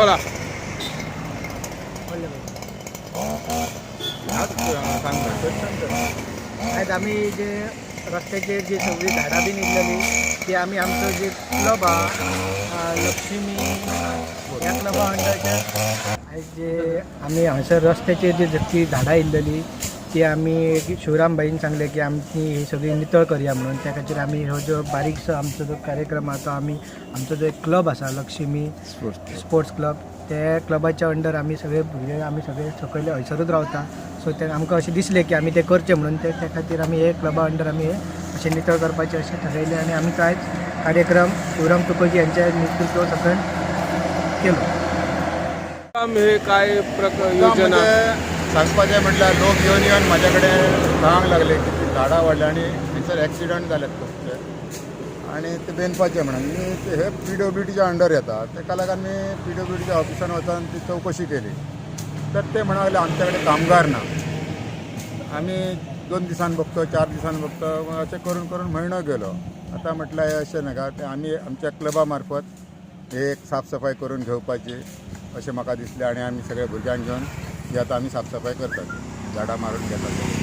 बोला. आज आम्ही जे रस्त्याचे जे सगळी झाडां बी निघलेली ती आम्ही आमचं जे क्लब हा लक्ष्मी या क्लबा अंडरच्या आज जे आम्ही हांगसर रस्त्याचे जे जगती झाडां इल्लेली ती आम्ही शिवरामबाईन सांगले की आमची ही सगळी नितळ करया म्हणून त्या खातीर आम्ही हो जो बारीकसो आमचो जो कार्यक्रम आसा तो आम्ही आमचो जो एक क्लब आसा लक्ष्मी स्पोर्ट्स क्लब त्या क्लबाच्या अंडर आम्ही सगळे भुरगे आम्ही सगळे सकयल हयसरूच रावता. सो ते आमकां अशें दिसलें की आमी ते करचें म्हणून त्या खातीर आमी हे क्लबा अंडर आमी हे अशें नितळ करपाचें अशें थारायलें आनी आमी कांयच कार्यक्रम शिवराम तुकोजी यांच्या नेतृत्वा सकयल केलो. हे काय योजना सांगपाचें म्हटल्यार लोक येवन येवन म्हाजे कडेन सांगूंक लागले की ती झाडां वाडल्या आनी थंयसर एक्सिडंट जाल्यात खुबशे आनी ते बेनपाचें म्हणून हे PWDच्या अंडर येता. तेका लागून मी PWDच्या ऑफिसान वचून ती चवकशी केली तर ते म्हणूंक लागले आमच्या कडेन कामगार ना. आमी 2 दिसान बघतो 4 दिसान बघतो अशें करून करून म्हयनो गेलो. आतां म्हटल्यार अशें नाका ते आमी आमच्या क्लबा मार्फत हे एक साफसफाई करून घेवपाची अशें म्हाका दिसलें आनी आमी सगळ्या भुरग्यांक घेवन ही आतां आमी साफसफाई करतात झाडां मारून घेतात.